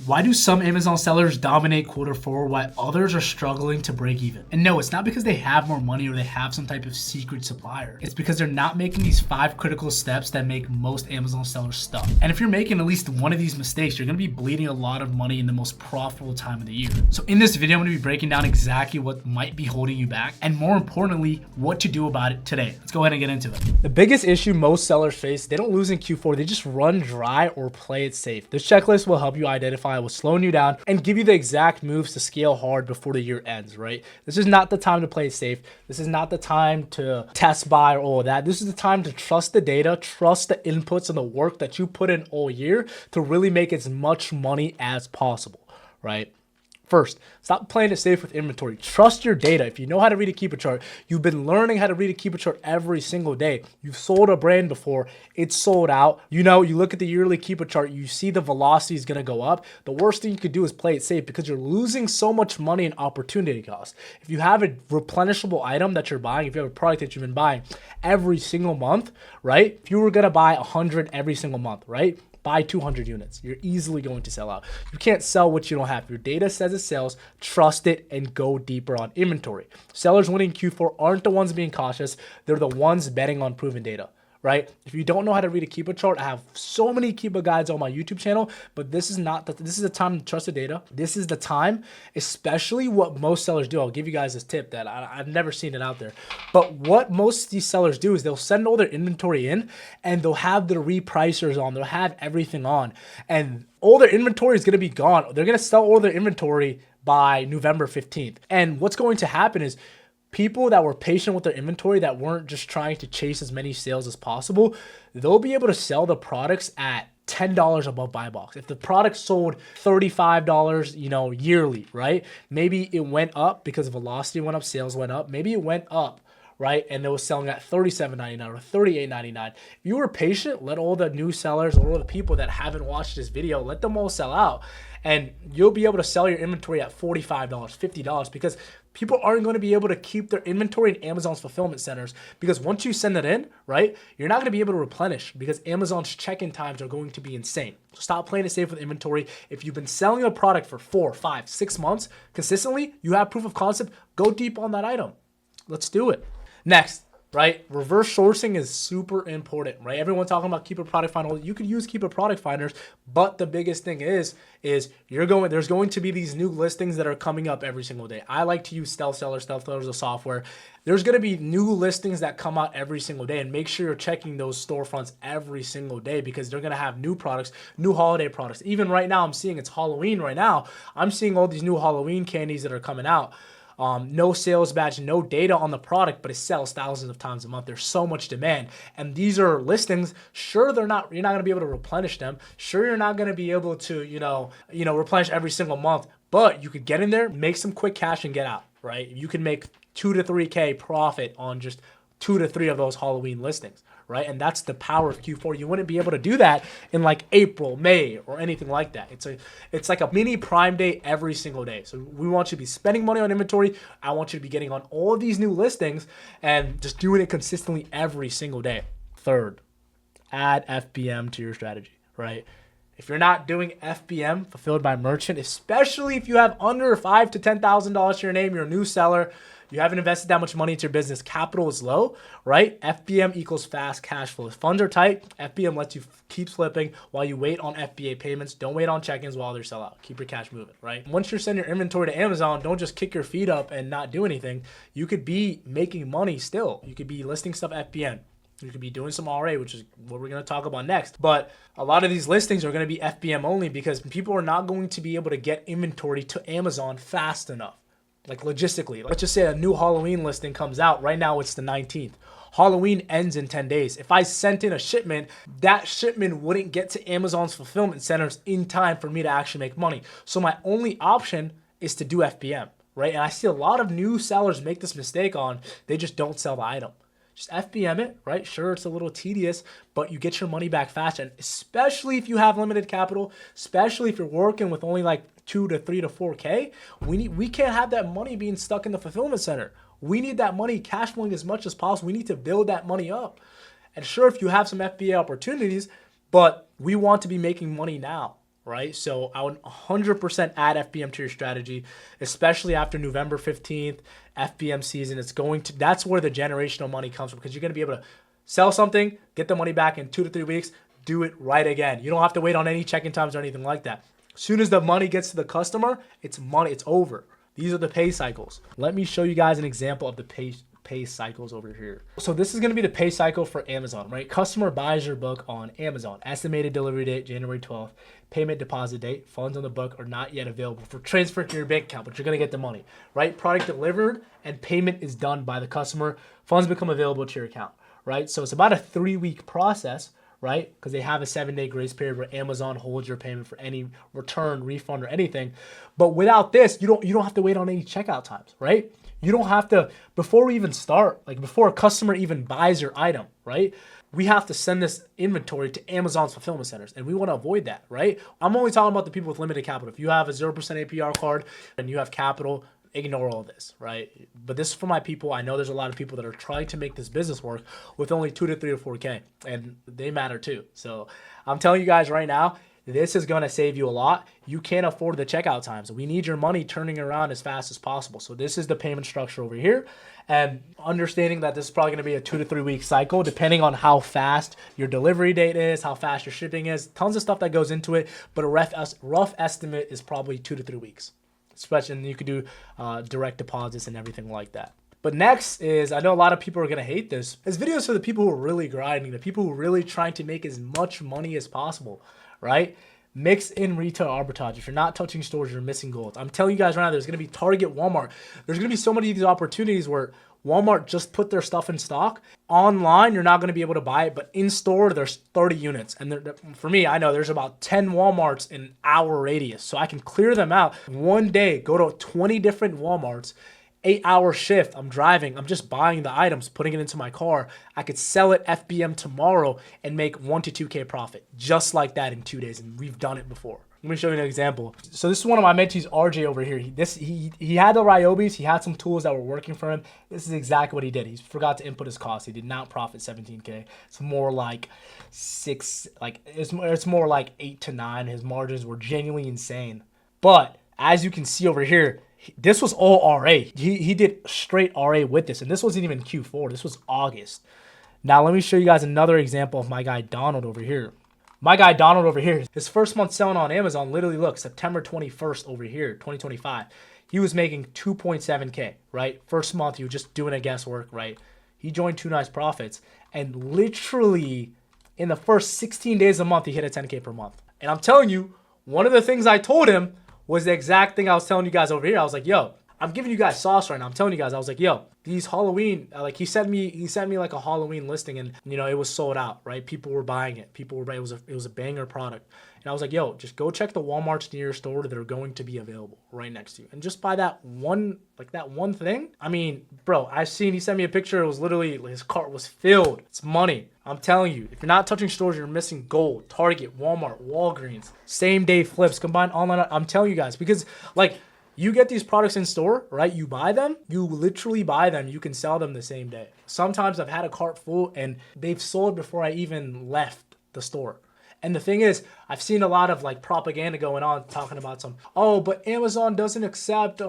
Why do some Amazon sellers dominate Q4 while others are struggling to break even? And no, it's not because they have more money or they have some type of secret supplier. It's because they're not making these 5 critical steps that make most Amazon sellers stuck. And if you're making at least one of these mistakes, you're gonna be bleeding a lot of money in the most profitable time of the year. So in this video, I'm gonna be breaking down exactly what might be holding you back and more importantly, what to do about it today. Let's go ahead and get into it. The biggest issue most sellers face, they don't lose in Q4, they just run dry or play it safe. This checklist will help you identify what's slowing you down and give you the exact moves to scale hard before the year ends, right? This is not the time to play it safe. This is not the time to test buy or all of that. This is the time to trust the data, trust the inputs and the work that you put in all year to really make as much money as possible, right? First, stop playing it safe with inventory. Trust your data. If you know how to read a Keepa chart, you've been learning how to read a Keepa chart every single day. You've sold a brand before, it's sold out. You know, you look at the yearly Keepa chart, you see the velocity is going to go up. The worst thing you could do is play it safe because you're losing so much money in opportunity cost. If you have a replenishable item that you're buying, if you have a product that you've been buying every single month, right? If you were going to buy 100 every single month, right? Buy 200 units. You're easily going to sell out. You can't sell what you don't have. Your data says it sells. Trust it and go deeper on inventory. Sellers winning Q4 aren't the ones being cautious. They're the ones betting on proven data, right? If you don't know how to read a Keepa chart, I have so many Keepa guides on my YouTube channel, but this is the time to trust the data. This is the time, especially what most sellers do. I'll give you guys this tip that I've never seen it out there. But what most of these sellers do is they'll send all their inventory in and they'll have their repricers on. They'll have everything on and all their inventory is going to be gone. They're going to sell all their inventory by November 15th. And what's going to happen is people that were patient with their inventory, that weren't just trying to chase as many sales as possible, they'll be able to sell the products at $10 above buy box. If the product sold $35, yearly, right? Maybe it went up because velocity went up, sales went up. Maybe it went up, right? And it was selling at $37.99 or $38.99. If you were patient, let all the new sellers or all the people that haven't watched this video, let them all sell out. And you'll be able to sell your inventory at $45, $50 because people aren't going to be able to keep their inventory in Amazon's fulfillment centers because once you send it in, right, you're not going to be able to replenish because Amazon's check-in times are going to be insane. So stop playing it safe with inventory. If you've been selling a product for 4, 5, 6 months consistently, you have proof of concept, go deep on that item. Let's do it. Next, right? Reverse sourcing is super important, right? Everyone talking about Keepa Product Finder. You could use Keepa Product Finders, but the biggest thing is there's going to be these new listings that are coming up every single day. I like to use Stealth Seller. Stealth Seller is a software. There's going to be new listings that come out every single day, and make sure you're checking those storefronts every single day because they're going to have new products, new holiday products. Even right now, I'm seeing it's Halloween right now. I'm seeing all these new Halloween candies that are coming out. No sales badge, no data on the product, but it sells thousands of times a month. There's so much demand. And these are listings. Sure, you're not going to be able to replenish them. Sure, you're not going to be able to, replenish every single month, but you could get in there, make some quick cash and get out, right? You can make 2 to 3K profit on just 2 to 3 of those Halloween listings, right? And that's the power of Q4. You wouldn't be able to do that in like April, May, or anything like that. It's like a mini Prime Day every single day. So we want you to be spending money on inventory. I want you to be getting on all of these new listings and just doing it consistently every single day. Third, add FBM to your strategy, right? If you're not doing FBM, fulfilled by merchant, especially if you have under $5,000 to $10,000 to your name, you're a new seller, you haven't invested that much money into your business, capital is low, right? FBM equals fast cash flow. If funds are tight, FBM lets you keep flipping while you wait on FBA payments. Don't wait on check-ins while they're sell out. Keep your cash moving, right? Once you're sending your inventory to Amazon, don't just kick your feet up and not do anything. You could be making money still. You could be listing stuff FBM. You could be doing some RA, which is what we're going to talk about next. But a lot of these listings are going to be FBM only because people are not going to be able to get inventory to Amazon fast enough. Like logistically, let's just say a new Halloween listing comes out. Right now it's the 19th. Halloween ends in 10 days. If I sent in a shipment, that shipment wouldn't get to Amazon's fulfillment centers in time for me to actually make money. So my only option is to do FBM, right? And I see a lot of new sellers make this mistake they just don't sell the item. Just FBM it, right? Sure, it's a little tedious, but you get your money back fast. And especially if you have limited capital, especially if you're working with only like 2 to 3 to 4K, we can't have that money being stuck in the fulfillment center. We need that money cash flowing as much as possible. We need to build that money up. And sure, if you have some FBA opportunities, but we want to be making money now, right? So I would 100% add FBM to your strategy, especially after November 15th, FBM season. That's where the generational money comes from, because you're going to be able to sell something, get the money back in 2 to 3 weeks, do it right again. You don't have to wait on any check-in times or anything like that. As soon as the money gets to the customer, it's money, it's over. These are the pay cycles. Let me show you guys an example of the pay cycles over here. So this is going to be the pay cycle for Amazon, right? Customer buys your book on Amazon. Estimated delivery date, January 12th. Payment deposit date. Funds on the book are not yet available for transfer to your bank account, but you're going to get the money, right? Product delivered and payment is done by the customer. Funds become available to your account, right? So it's about a 3-week process, right? Because they have a 7-day grace period where Amazon holds your payment for any return, refund, or anything. But without this, you don't have to wait on any checkout times, right? You don't have to, before we even start, like before a customer even buys your item, right? We have to send this inventory to Amazon's fulfillment centers, and we want to avoid that, right? I'm only talking about the people with limited capital. If you have a 0% APR card and you have capital, ignore all this, right? But this is for my people. I know there's a lot of people that are trying to make this business work with only 2 to 3 or 4K, and they matter too. So I'm telling you guys right now, this is going to save you a lot. You can't afford the checkout times. We need your money turning around as fast as possible. So this is the payment structure over here. And understanding that this is probably going to be a 2 to 3 week cycle, depending on how fast your delivery date is, how fast your shipping is, tons of stuff that goes into it. But a rough estimate is probably 2 to 3 weeks. Especially, and you could do direct deposits and everything like that. But next is, I know a lot of people are going to hate this. This video is for the people who are really grinding, the people who are really trying to make as much money as possible, right? Mix in retail arbitrage. If you're not touching stores, you're missing gold. I'm telling you guys right now, there's going to be Target, Walmart. There's going to be so many of these opportunities where Walmart just put their stuff in stock. Online, you're not going to be able to buy it, but in store, there's 30 units. And for me, I know there's about 10 Walmarts in an hour radius. So I can clear them out. One day, go to 20 different Walmarts, 8-hour shift. I'm driving. I'm just buying the items, putting it into my car. I could sell it FBM tomorrow and make 1 to 2K profit just like that in 2 days. And we've done it before. Let me show you an example. So this is one of my mentees, RJ over here. He had the Ryobis. He had some tools that were working for him. This is exactly what he did. He forgot to input his cost. He did not profit 17K. It's more like it's more like 8 to 9. His margins were genuinely insane. But as you can see over here, this was all RA. He did straight RA with this, and this wasn't even Q4. This was August. Now let me show you guys another example of my guy Donald over here. My guy Donald over here, his first month selling on Amazon, literally look, September 21st over here, 2025. He was making 2.7K, right? First month, he was just doing a guesswork, right? He joined Two Nice Profits, and literally in the first 16 days of the month, he hit a 10K per month. And I'm telling you, one of the things I told him was the exact thing I was telling you guys over here. I was like, yo, I'm giving you guys sauce right now. I'm telling you guys, I was like, yo, these Halloween, like he sent me like a Halloween listing, and you know, it was sold out, right? People were buying it. It was a banger product. And I was like, yo, just go check the Walmarts near your store that are going to be available right next to you. And just buy that one thing. I mean, bro, he sent me a picture. It was literally, his cart was filled. It's money. I'm telling you, if you're not touching stores, you're missing gold. Target, Walmart, Walgreens, same day flips, combined online. I'm telling you guys, because like, you get these products in store, right? You buy them, you literally buy them, you can sell them the same day. Sometimes I've had a cart full and they've sold before I even left the store. And the thing is, I've seen a lot of like propaganda going on talking about but Amazon doesn't accept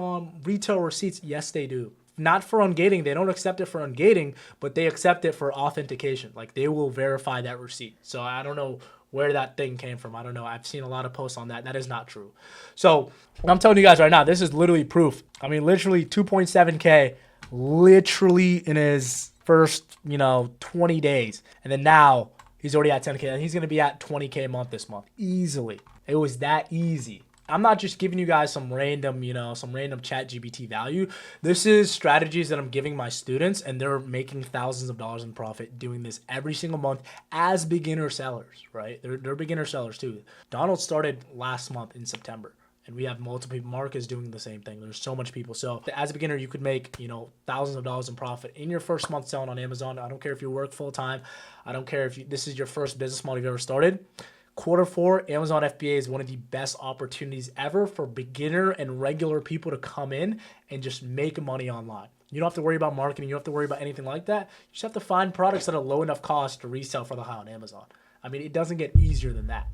retail receipts. Yes, they do. Not for ungating. They don't accept it for ungating, but they accept it for authentication. Like they will verify that receipt. So I don't know where that thing came from. I don't know. I've seen a lot of posts on that. That is not true. So I'm telling you guys right now, this is literally proof. I mean, literally 2.7K, literally in his first, 20 days. And then now he's already at 10K. And he's going to be at 20K a month this month. Easily. It was that easy. I'm not just giving you guys some random ChatGPT value. This is strategies that I'm giving my students, and they're making thousands of dollars in profit doing this every single month as beginner sellers, right? They're beginner sellers too. Donald started last month in September, and we have multiple people. Mark is doing the same thing. There's so much people. So as a beginner, you could make, thousands of dollars in profit in your first month selling on Amazon. I don't care if you work full time. I don't care if this is your first business model you've ever started. Q4, Amazon FBA is one of the best opportunities ever for beginner and regular people to come in and just make money online. You don't have to worry about marketing. You don't have to worry about anything like that. You just have to find products at a low enough cost to resell for the high on Amazon. I mean, it doesn't get easier than that,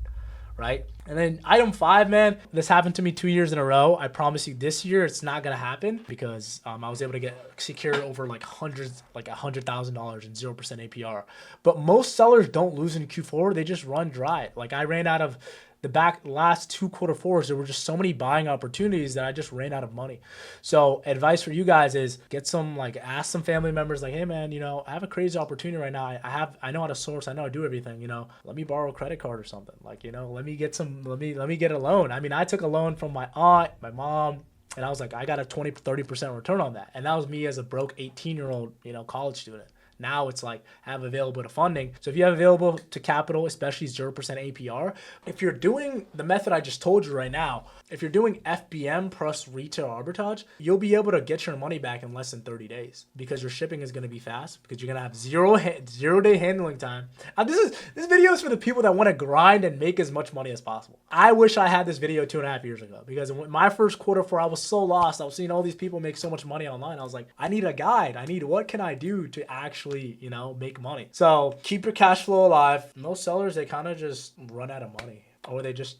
right? And then item 5, man, this happened to me 2 years in a row. I promise you this year it's not gonna happen because I was able to get secure over like $100,000 and 0% APR. But most sellers don't lose in Q4, they just run dry. Like I ran out of the last 2 quarter fours, there were just so many buying opportunities that I just ran out of money. So advice for you guys is get some, like, ask some family members, like, hey man, you know, I have a crazy opportunity right now. I know how to source, I know how to do everything, you know, let me borrow a credit card or something. Like, you know, let me get a loan. I mean, I took a loan from my aunt, my mom, and I was like, I got a 20-30% return on that. And that was me as a broke 18-year-old, you know, college student. Now it's like have available to funding. So if you have available to capital, especially 0% APR, if you're doing the method I just told you right now, if you're doing FBM plus retail arbitrage, you'll be able to get your money back in less than 30 days because your shipping is going to be fast because you're going to have zero day handling time. This video is for the people that want to grind and make as much money as possible. I wish I had this video 2.5 years ago because in my first quarter four, I was so lost. I was seeing all these people make so much money online. I was like, I need a guide. What can I do to actually, you know, make money? So keep your cash flow alive. Most sellers, they kind of just run out of money. Or they just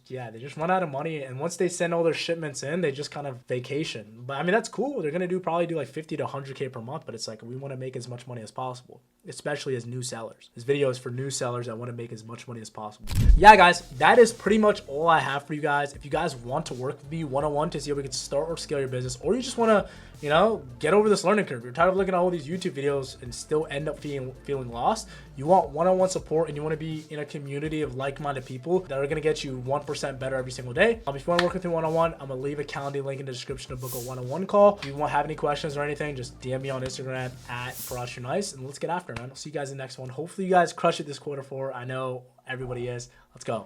run out of money. And once they send all their shipments in, they just kind of vacation. But I mean, that's cool. They're going to probably do like 50 to 100K per month. But it's like, we want to make as much money as possible, especially as new sellers. This video is for new sellers that want to make as much money as possible. Yeah, guys, that is pretty much all I have for you guys. If you guys want to work with me one-on-one to see how we can start or scale your business, or you just want to, you know, get over this learning curve. You're tired of looking at all these YouTube videos and still end up feeling lost. You want one-on-one support and you want to be in a community of like-minded people that are going to get you 1% better every single day. If you want to work with me one-on-one, I'm going to leave a calendar link in the description to book a one-on-one call. If you want to have any questions or anything, just DM me on Instagram at FarashYouNice and let's get after it, man. I'll see you guys in the next one. Hopefully you guys crush it this quarter four. I know everybody is. Let's go.